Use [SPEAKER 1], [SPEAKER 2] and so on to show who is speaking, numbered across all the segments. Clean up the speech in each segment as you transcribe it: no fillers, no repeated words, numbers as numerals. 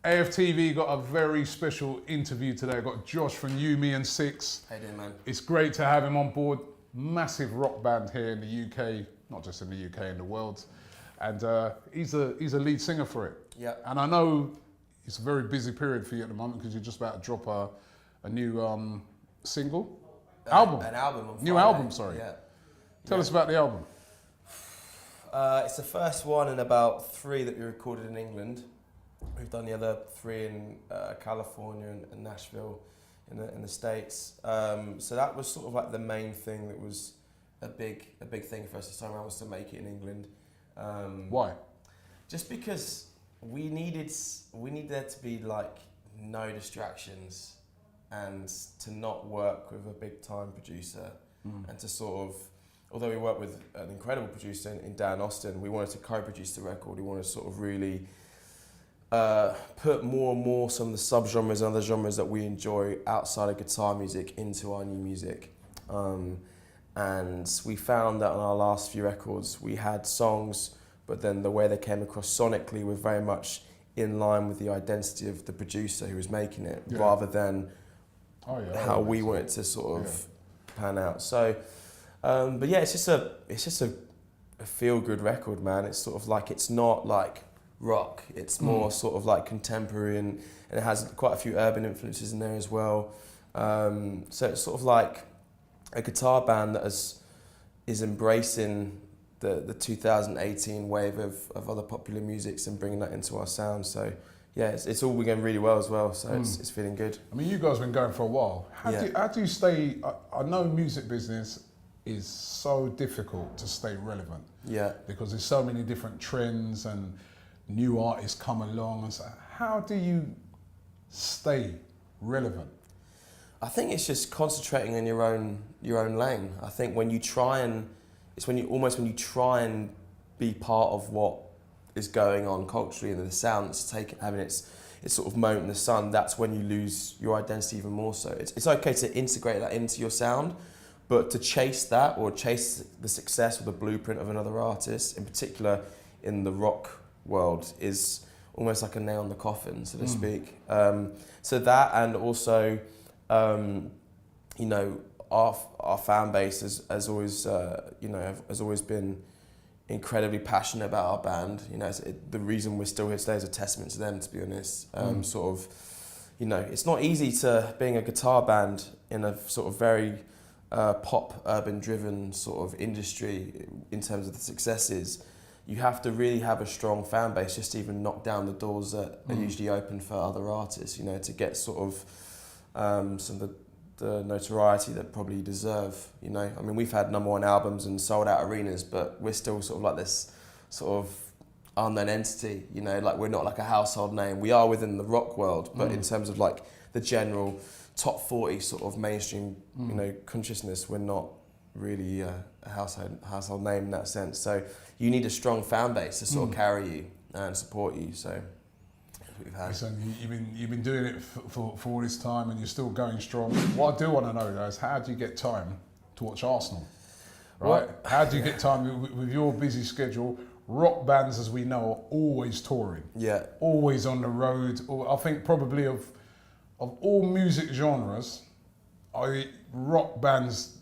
[SPEAKER 1] AFTV got a very special interview today. Got Josh from You, Me and Six.
[SPEAKER 2] How you doing, man?
[SPEAKER 1] It's great to have him on board. Massive rock band here in the UK, not just in the UK, in the world. And he's a lead singer for it.
[SPEAKER 2] Yeah.
[SPEAKER 1] And I know it's a very busy period for you at the moment because you're just about to drop a new single? Album?
[SPEAKER 2] An album on Friday.
[SPEAKER 1] New album, sorry.
[SPEAKER 2] Yeah.
[SPEAKER 1] Tell us about the album.
[SPEAKER 2] It's the first one in about 3 that we recorded in England. We've done the other 3 in California and Nashville in the States. So that was sort of like the main thing that was a big thing for us this time around, was to make it in England.
[SPEAKER 1] Why?
[SPEAKER 2] Just because we needed there to be like no distractions and to not work with a big time producer and to sort of, although we worked with an incredible producer in Dan Austin, we wanted to co-produce the record. We wanted to sort of really put more and more some of the sub-genres and other genres that we enjoy outside of guitar music into our new music. And we found that on our last few records, we had songs, but then the way they came across sonically were very much in line with the identity of the producer who was making it, rather than how we wanted to sort of pan out. So, but yeah, it's just a feel-good record, man. It's sort of like, it's not like rock, it's more sort of like contemporary, and it has quite a few urban influences in there as well. So it's sort of like a guitar band that is embracing the 2018 wave of other popular musics and bringing that into our sound. So yeah, it's all going really well as well, so it's feeling good.
[SPEAKER 1] I mean, you guys have been going for a while. How do you stay, I know music business is so difficult to stay relevant.
[SPEAKER 2] Yeah.
[SPEAKER 1] Because there's so many different trends and new artists come along. And so how do you stay relevant?
[SPEAKER 2] I think it's just concentrating on your own lane. I think when you try and when you try and be part of what is going on culturally and the sound that's having its sort of moment in the sun, that's when you lose your identity even more so. It's okay to integrate that into your sound, but to chase that or chase the success or the blueprint of another artist, in particular in the rock world, is almost like a nail in the coffin, so to speak. So that, and also, you know, our fan base has always, you know, has always been incredibly passionate about our band. You know, the reason we're still here today is a testament to them, to be honest. Sort of, you know, it's not easy to being a guitar band in a sort of very pop, urban-driven sort of industry in terms of the successes. You have to really have a strong fan base just to even knock down the doors that are usually open for other artists, you know, to get sort of some of the notoriety that probably you deserve, you know. I mean, we've had #1 albums and sold out arenas, but we're still sort of like this sort of unknown entity, you know, like we're not like a household name. We are within the rock world, but in terms of like the general top 40 sort of mainstream, you know, consciousness, we're not really a household name in that sense. So you need a strong fan base to sort of carry you and support you. So that's what we've had.
[SPEAKER 1] Listen, you've been doing it for all this time and you're still going strong. What I do want to know, though, is how do you get time to watch Arsenal? Right? How do you get time with your busy schedule? Rock bands, as we know, are always touring. Yeah. Always on the road. I think probably of all music genres, rock bands,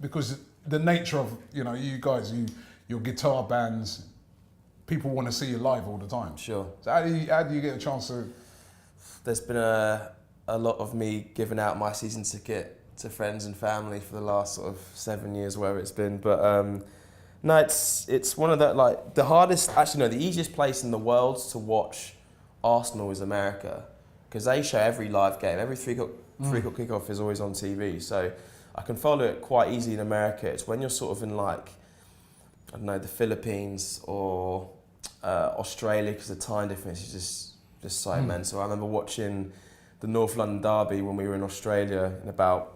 [SPEAKER 1] because the nature of, you know, you guys, your guitar bands, people want to see you live all the time.
[SPEAKER 2] Sure.
[SPEAKER 1] So how do you get a chance to? There's
[SPEAKER 2] been a lot of me giving out my season ticket to friends and family for the last sort of 7 years, wherever it's been. But no, it's one of the, like, the hardest, actually no, the easiest place in the world to watch Arsenal is America, because they show every live game. Every three o'clock kickoff is always on TV. So I can follow it quite easy in America. It's when you're sort of in, like, I don't know, the Philippines or Australia, because the time difference is just so immense. So I remember watching the North London Derby when we were in Australia in about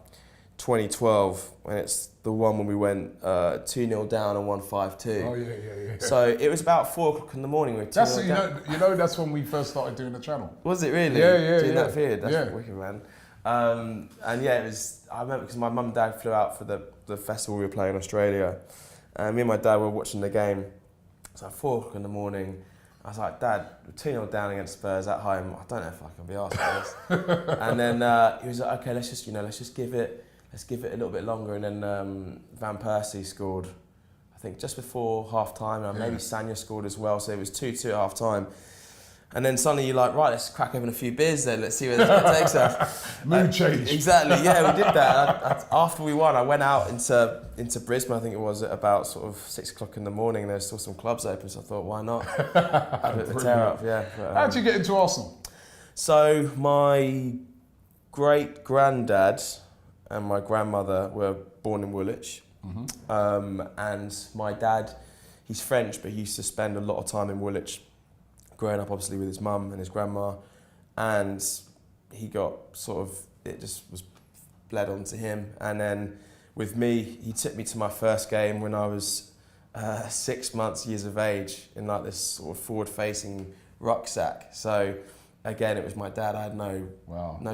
[SPEAKER 2] 2012, when it's the one when we went 2-0 down and won 5-2.
[SPEAKER 1] Oh yeah.
[SPEAKER 2] So it was about 4 o'clock in the morning. We were 2-0 down.
[SPEAKER 1] You know, that's when we first started doing the channel.
[SPEAKER 2] Was it really?
[SPEAKER 1] Yeah.
[SPEAKER 2] During that period, that's wicked, man. And yeah, it was. I remember because my mum and dad flew out for the festival we were playing in Australia, and me and my dad were watching the game. It's like 4 o'clock in the morning, I was like, Dad, we're 2-0 down against Spurs at home. I don't know if I can be asked for this. And then he was like, okay, let's just give it a little bit longer. And then Van Persie scored, I think just before half time, and maybe Sanya scored as well. So it was 2-2 at half time. And then suddenly you're like, right, let's crack open a few beers then, let's see where this takes us.
[SPEAKER 1] Mood change.
[SPEAKER 2] Exactly, yeah, we did that. After we won, I went out into Brisbane, I think it was, at about sort of 6 o'clock in the morning. There was still some clubs open, so I thought, why not? Have a tear up, yeah. But,
[SPEAKER 1] how did you get into Arsenal?
[SPEAKER 2] So my great-granddad and my grandmother were born in Woolwich. And my dad, he's French, but he used to spend a lot of time in Woolwich, growing up obviously with his mum and his grandma, and he got sort of, it just was bled onto him. And then with me, he took me to my first game when I was 6 years of age, in like this sort of forward-facing rucksack. So again, it was my dad. I had no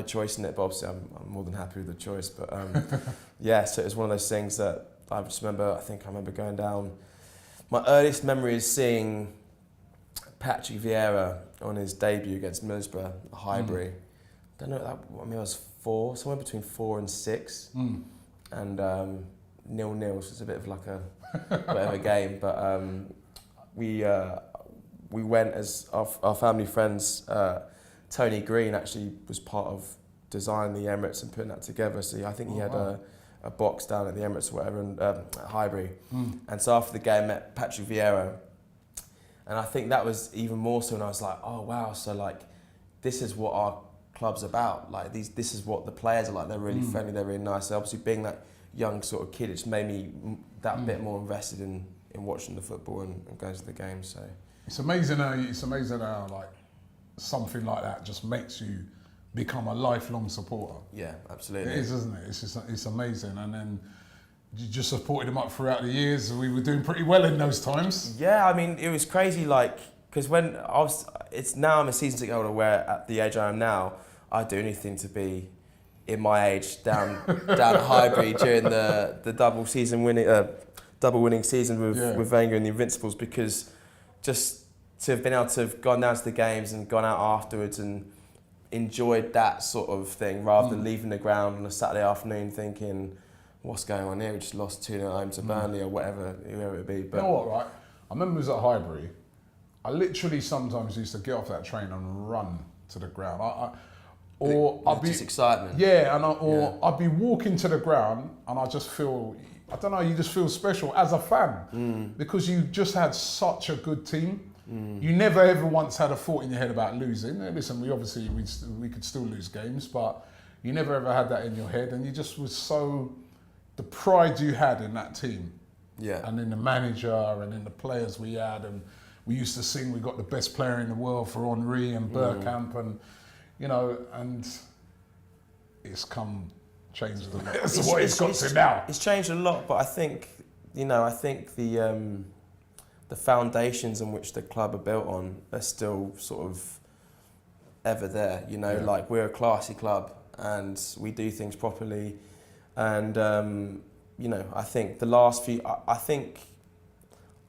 [SPEAKER 2] choice in it, but obviously I'm more than happy with the choice. But yeah, so it was one of those things that I just remember. I remember going down. My earliest memory is seeing Patrick Vieira on his debut against Middlesbrough, Highbury. I don't know, I mean, I was 4, somewhere between 4 and 6. And 0-0, so it's a bit of like a bit of a game. But we went as our family friends. Tony Green actually was part of designing the Emirates and putting that together. So I think he had a box down at the Emirates or whatever, and at Highbury. And so after the game, I met Patrick Vieira. And I think that was even more so when I was like, oh wow, so like, this is what our club's about. Like this is what the players are like. They're really friendly, they're really nice. So obviously being that young sort of kid, it just made me that bit more invested in watching the football and going to the games. So
[SPEAKER 1] it's amazing how like something like that just makes you become a lifelong supporter.
[SPEAKER 2] Yeah, absolutely.
[SPEAKER 1] It is, isn't it? It's amazing. And then you just supported him up throughout the years. We were doing pretty well in those times.
[SPEAKER 2] Yeah, I mean, it was crazy, like, because when I'm a season ticket holder where at the age I am now, I'd do anything to be in my age down at Highbury during the double winning season with Wenger and the Invincibles, because just to have been able to have gone down to the games and gone out afterwards and enjoyed that sort of thing rather than leaving the ground on a Saturday afternoon thinking, what's going on here? We just lost 2-0 home to Burnley or whoever it be. But
[SPEAKER 1] you know what, right? I remember it was at Highbury. I literally sometimes used to get off that train and run to the ground. I'd be
[SPEAKER 2] just excitement.
[SPEAKER 1] Yeah, and I'd be walking to the ground and I just feel, I don't know, you just feel special as a fan because you just had such a good team. You never ever once had a thought in your head about losing. Listen, we could still lose games, but you never ever had that in your head, and you just was so. The pride you had in that team, and in the manager and in the players we had, and we used to sing, we got the best player in the world for Henry and Bergkamp, and and it's changed a lot. That's what it's got to now.
[SPEAKER 2] It's changed a lot, but I think the foundations on which the club are built on are still sort of ever there. Like we're a classy club and we do things properly. And, I think the last few, I think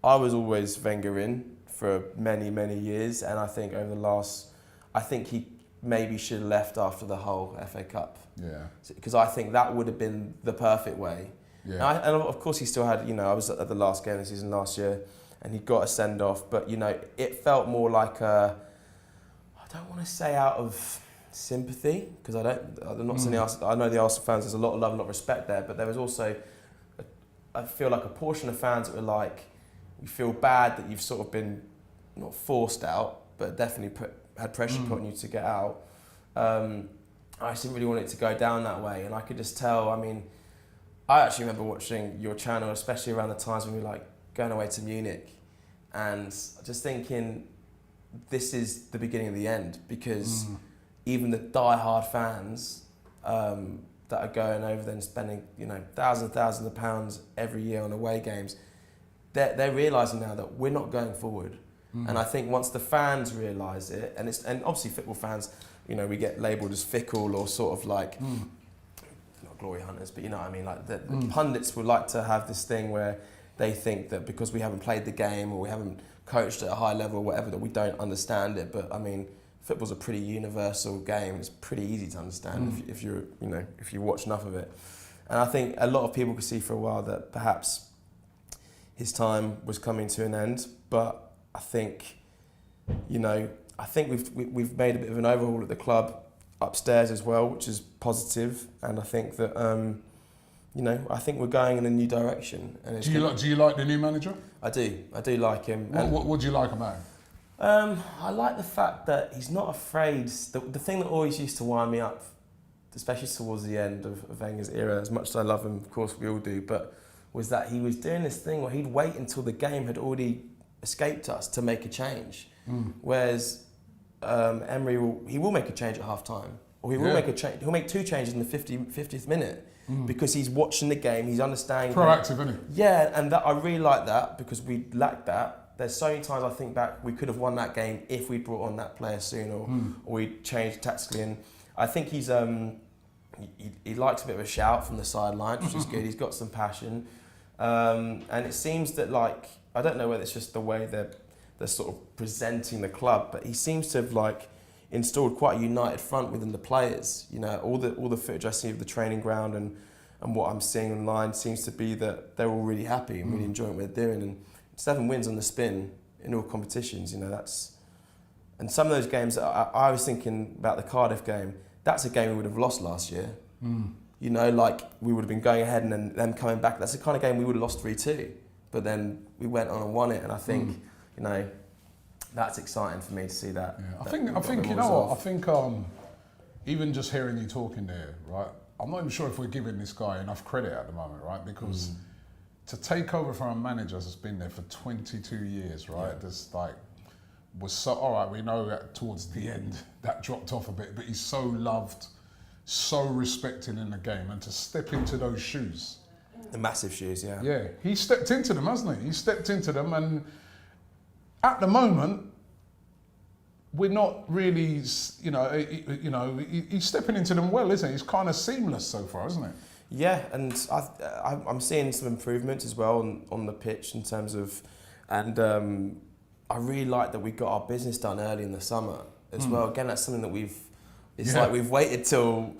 [SPEAKER 2] I was always Wenger in for many, many years. And I think I think he maybe should have left after the whole FA Cup.
[SPEAKER 1] Yeah.
[SPEAKER 2] Because I think that would have been the perfect way. Yeah. And of course he still had, I was at the last game of the season last year and he got a send off. But, it felt more like I don't want to say out of sympathy, because I'm not saying I know the Arsenal fans, there's a lot of love and a lot of respect there, but there was also, I feel like a portion of fans that were like, you feel bad that you've sort of been, not forced out, but definitely had pressure put on you to get out. I just didn't really want it to go down that way, and I could just tell, I actually remember watching your channel, especially around the times when we were like going away to Munich, and just thinking, this is the beginning of the end, because even the die-hard fans that are going over there and spending, thousands of pounds every year on away games, they're realising now that we're not going forward. And I think once the fans realise it, and obviously football fans, we get labelled as fickle or sort of like, not glory hunters, but like the pundits would like to have this thing where they think that because we haven't played the game or we haven't coached at a high level or whatever, that we don't understand it. But I mean, football's a pretty universal game. It's pretty easy to understand if you watch enough of it. And I think a lot of people could see for a while that perhaps his time was coming to an end. But I think, we've made a bit of an overhaul at the club upstairs as well, which is positive. And I think that I think we're going in a new direction. And it's
[SPEAKER 1] do you like the new manager?
[SPEAKER 2] I do like him.
[SPEAKER 1] What do you like about him?
[SPEAKER 2] I like the fact that he's not afraid. The thing that always used to wind me up, especially towards the end of Wenger's era, as much as I love him, of course we all do, but was that he was doing this thing where he'd wait until the game had already escaped us to make a change. Whereas Emery will make a change at half time, or he will make a change. He'll make 2 changes in the 50th minute because he's watching the game, he's understanding.
[SPEAKER 1] Proactive, isn't he?
[SPEAKER 2] Yeah, and I really like that because we lacked that. There's so many times I think back we could have won that game if we brought on that player soon, or we changed tactically. And I think he's he likes a bit of a shout from the sideline, which is good. He's got some passion, and it seems that, like, I don't know whether it's just the way they're sort of presenting the club, but he seems to have installed quite a united front within the players. All the footage I see of the training ground and what I'm seeing online seems to be that they're all really happy and really enjoying what they're doing. And 7 wins on the spin in all competitions, that's. And some of those games, I was thinking about the Cardiff game. That's a game we would have lost last year. We would have been going ahead and then them coming back. That's the kind of game we would have lost 3-2. But then we went on and won it, and I think, that's exciting for me to see that.
[SPEAKER 1] Yeah. I think you know what? I think even just hearing you talking there, right? I'm not even sure if we're giving this guy enough credit at the moment, right? Because to take over from a manager that's been there for 22 years, right? Was so, all right, we know that towards the end that dropped off a bit, but he's so loved, so respected in the game, and to step into those shoes.
[SPEAKER 2] The massive shoes, yeah.
[SPEAKER 1] Yeah, he stepped into them, hasn't he? He stepped into them, and at the moment, we're not really, he's stepping into them well, isn't he? He's kind of seamless so far, isn't it?
[SPEAKER 2] Yeah, and I'm seeing some improvements as well on the pitch in terms of, and I really like that we got our business done early in the summer as well. Again, that's something that we've waited till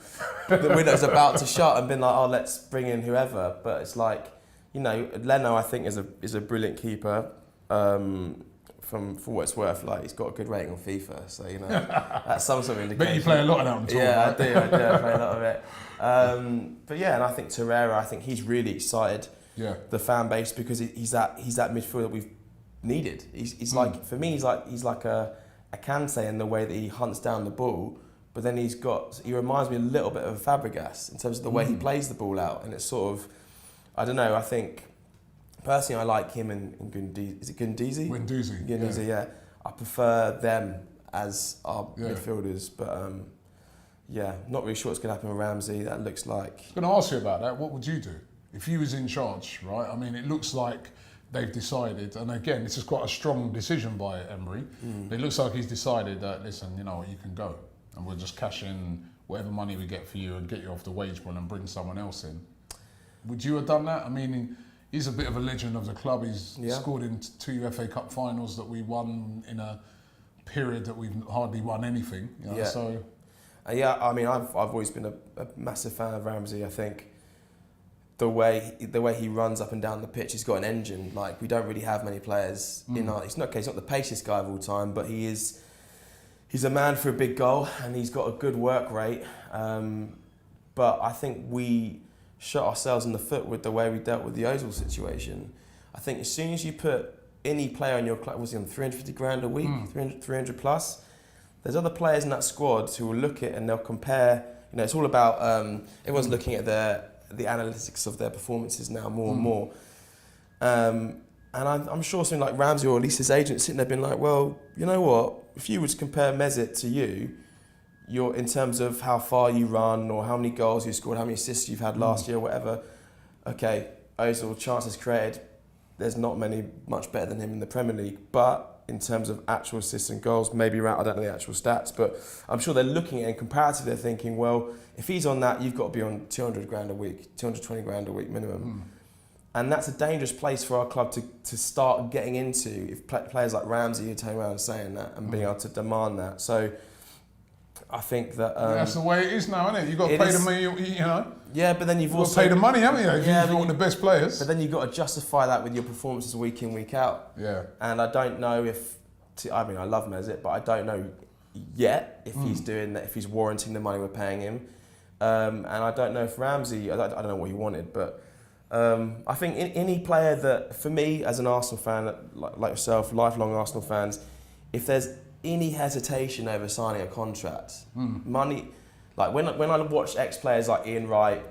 [SPEAKER 2] the window's about to shut and been like, oh, let's bring in whoever. But it's like, Leno, I think, is a brilliant keeper. For what it's worth, he's got a good rating on FIFA, so that's some sort of indication.
[SPEAKER 1] But you play a lot of that on tour.
[SPEAKER 2] Yeah,
[SPEAKER 1] right?
[SPEAKER 2] I do. I play a lot of it. But yeah, and I think Torreira, I think he's really excited the fan base because he's that midfielder that we've needed. He's like, for me, he's like a Kante in the way that he hunts down the ball, but then he reminds me a little bit of Fabregas in terms of the way he plays the ball out, and it's sort of, I don't know, I think personally I like him and Guendouzi. Is it Guendouzi? Guendouzi, yeah. I prefer them as our midfielders, but not really sure what's going to happen with Ramsey. That looks like...
[SPEAKER 1] I was going to ask you about that. What would you do if you was in charge, right? I mean, it looks like they've decided, and again, this is quite a strong decision by Emery. It looks like he's decided that, listen, you know what, you can go, and we'll just cash in whatever money we get for you and get you off the wage bill and bring someone else in. Would you have done that? I mean, he's a bit of a legend of the club. He's scored in 2 FA Cup finals that we won in a period that we've hardly won anything. So.
[SPEAKER 2] I mean, I've always been a massive fan of Ramsey. I think the way he runs up and down the pitch, he's got an engine. Like, we don't really have many players in our... He's not the paciest guy of all time, but he's a man for a big goal, and he's got a good work rate. But I think we shot ourselves in the foot with the way we dealt with the Ozil situation. I think as soon as you put any player in your club, was he on 350 grand a week, 300 plus? There's other players in that squad who will look at it and they'll compare. It's all about everyone's looking at the analytics of their performances now more and more. And I'm sure something like Ramsey or at least his agent sitting there being like, well, you know what? If you were to compare Mesut to you're in terms of how far you run or how many goals you scored, how many assists you've had last year, whatever. Okay, Ozil, chances created, there's not much better than him in the Premier League, but in terms of actual assists and goals, maybe around, I don't know the actual stats, but I'm sure they're looking at it in comparative, they're thinking, well, if he's on that, you've got to be on 200 grand a week, 220 grand a week minimum. And that's a dangerous place for our club to start getting into if players like Ramsey are turning around and saying that and being able to demand that. So I think that...
[SPEAKER 1] that's the way it is now, isn't it? You've got to pay the money, you know?
[SPEAKER 2] Yeah, but then you've also...
[SPEAKER 1] got to pay the money, haven't you? If you want the best players.
[SPEAKER 2] But then you've got to justify that with your performances week in, week out.
[SPEAKER 1] Yeah.
[SPEAKER 2] And I don't know if... I mean, I love Mesut, but I don't know yet if he's doing that, if he's warranting the money we're paying him. And I don't know if Ramsey... I don't know what he wanted, but... I think any player that, for me, as an Arsenal fan, like yourself, lifelong Arsenal fans, if there's any hesitation over signing a contract, money, like when I watch ex-players like Ian Wright,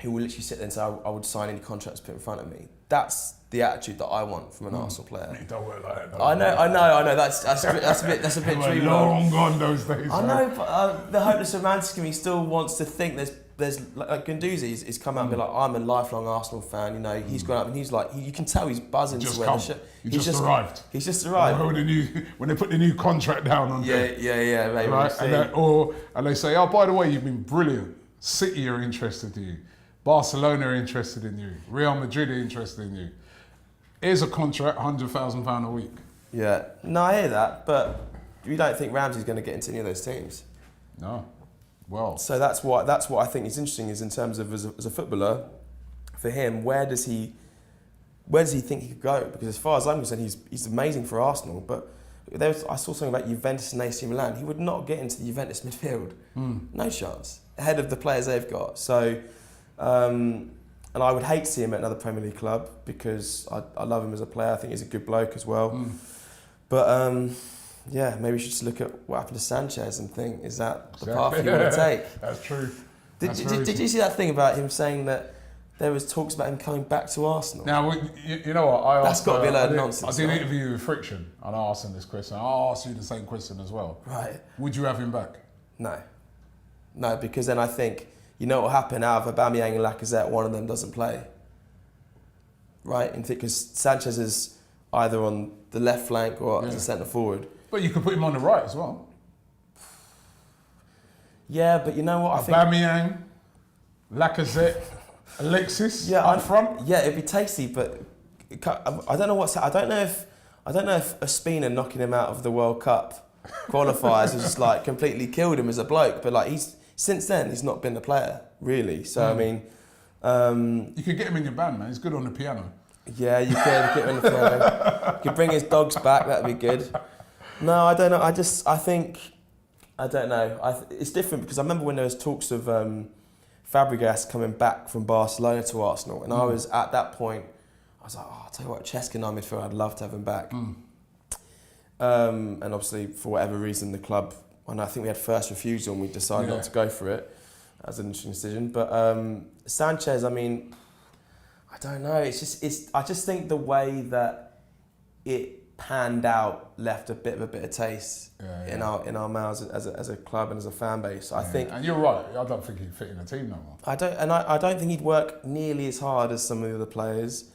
[SPEAKER 2] who will literally sit there and say, I would sign any contracts put in front of me. That's the attitude that I want from an Arsenal player.
[SPEAKER 1] It don't work like that.
[SPEAKER 2] I know. That's a bit dreamy.
[SPEAKER 1] Long gone those days.
[SPEAKER 2] I know, but the hopeless romantic in me still wants to think there's like Guendouzi is come out and be like, I'm a lifelong Arsenal fan. You know, he's gone up and he's like, you can tell he's buzzing to wear the shirt.
[SPEAKER 1] He's just arrived.
[SPEAKER 2] He's just arrived.
[SPEAKER 1] When they put the new contract down on
[SPEAKER 2] yeah, maybe
[SPEAKER 1] right?
[SPEAKER 2] we'll
[SPEAKER 1] and they say, oh, by the way, you've been brilliant. City are interested in you. Barcelona are interested in you. Real Madrid are interested in you. Here's a contract, £100,000 a week.
[SPEAKER 2] Yeah, no, I hear that, but you don't think Ramsey's going to get into any of those teams?
[SPEAKER 1] No. Well.
[SPEAKER 2] So that's what I think is interesting, is in terms of as a footballer, for him, where does he think he could go? Because as far as I'm concerned, he's amazing for Arsenal, but I saw something about Juventus and AC Milan. He would not get into the Juventus midfield. No chance. Ahead of the players they've got. So, and I would hate to see him at another Premier League club because I love him as a player. I think he's a good bloke as well. But yeah, maybe we should just look at what happened to Sanchez and think, is that the path you want to take?
[SPEAKER 1] That's true.
[SPEAKER 2] Did you see that thing about him saying that there was talks about him coming back to Arsenal?
[SPEAKER 1] Now, you know what?
[SPEAKER 2] That's got to be a load of nonsense.
[SPEAKER 1] I did an interview with Friction and I asked him this question. I'll ask you the same question as well.
[SPEAKER 2] Right.
[SPEAKER 1] Would you have him back?
[SPEAKER 2] No, because then I think, you know what will happen out of Aubameyang and Lacazette, one of them doesn't play. Right? Because Sanchez is either on the left flank or as a centre forward.
[SPEAKER 1] But you could put him on the right as well.
[SPEAKER 2] Yeah, but you know what?
[SPEAKER 1] Aubameyang, Lacazette, Alexis up front.
[SPEAKER 2] Yeah, it'd be tasty, but I don't know I don't know if Ospina knocking him out of the World Cup qualifiers has just like completely killed him as a bloke. But like since then he's not been a player really. So I mean,
[SPEAKER 1] you could get him in your band, man. He's good on the piano.
[SPEAKER 2] Yeah, you could get him on the piano. You could bring his dogs back. That'd be good. No, I don't know. I don't know. It's different because I remember when there was talks of Fabregas coming back from Barcelona to Arsenal, and I was at that point. I was like, oh, I'll tell you what, Cesc in our midfield, I'd love to have him back. And obviously, for whatever reason, the club, and I think we had first refusal, and we decided not to go for it. That was an interesting decision. But Sanchez, I mean, I don't know. I just think the way that it panned out left a bit of a bitter taste in our mouths as a club and as a fan base. I think,
[SPEAKER 1] and you're right. I don't think he'd fit in the team no more.
[SPEAKER 2] I don't think he'd work nearly as hard as some of the other players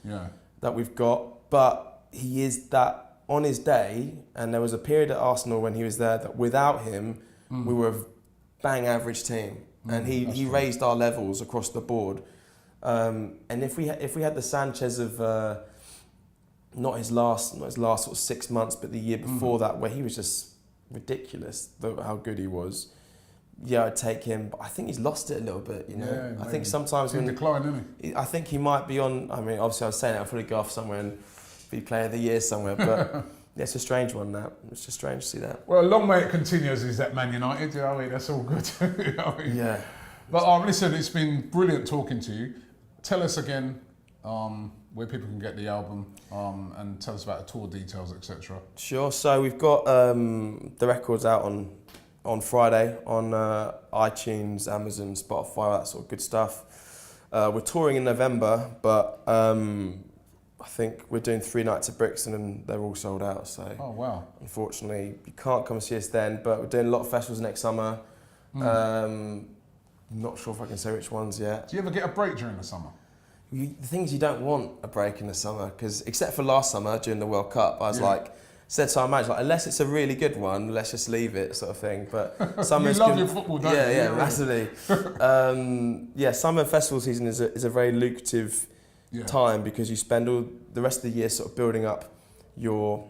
[SPEAKER 2] that we've got. But he is that on his day, and there was a period at Arsenal when he was there that without him, we were a bang average team, and he raised our levels across the board. And if we had the Sanchez of not his last sort of 6 months, but the year before that, where he was just ridiculous, how good he was. Yeah, I'd take him, but I think he's lost it a little bit. You know, I think sometimes
[SPEAKER 1] he's in decline, isn't he?
[SPEAKER 2] I think he might be on. I mean, obviously, I was saying that I'll probably go off somewhere and be Player of the Year somewhere, but it's a strange one. That it's just strange to see that.
[SPEAKER 1] Well, long may it continues. Is that Man United? You know what I mean? That's all good. You know what I mean?
[SPEAKER 2] Yeah.
[SPEAKER 1] But listen, it's been brilliant talking to you. Tell us again where people can get the album and tell us about the tour details, etc.
[SPEAKER 2] Sure. So we've got the records out on Friday on iTunes, Amazon, Spotify, that sort of good stuff. We're touring in November, but I think we're doing 3 nights at Brixton and they're all sold out. So
[SPEAKER 1] oh wow!
[SPEAKER 2] Unfortunately, you can't come and see us then. But we're doing a lot of festivals next summer. Not sure if I can say which ones yet.
[SPEAKER 1] Do you ever get a break during the summer?
[SPEAKER 2] The thing is, you don't want a break in the summer because, except for last summer during the World Cup, I was said to our manager, like, unless it's a really good one, let's just leave it, sort of thing. But summer's
[SPEAKER 1] you love your football, don't you?
[SPEAKER 2] Yeah, massively. Summer festival season is a very lucrative time, because you spend all the rest of the year sort of building up your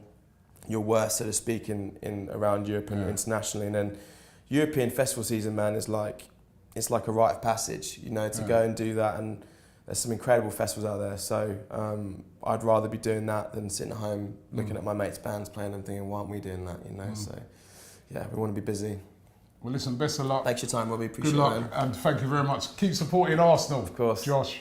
[SPEAKER 2] worth, so to speak, in around Europe and internationally, and then European festival season, man, is like, it's like a rite of passage, you know, to go and do that. And there's some incredible festivals out there, so I'd rather be doing that than sitting at home looking at my mates' bands playing and thinking, why aren't we doing that, you know? So yeah, we want to be busy.
[SPEAKER 1] Well, listen, best of luck.
[SPEAKER 2] Thanks for your time, Robbie. Appreciate
[SPEAKER 1] Good luck,
[SPEAKER 2] it, man.
[SPEAKER 1] and thank you very much. Keep supporting Arsenal.
[SPEAKER 2] Of course.
[SPEAKER 1] Josh.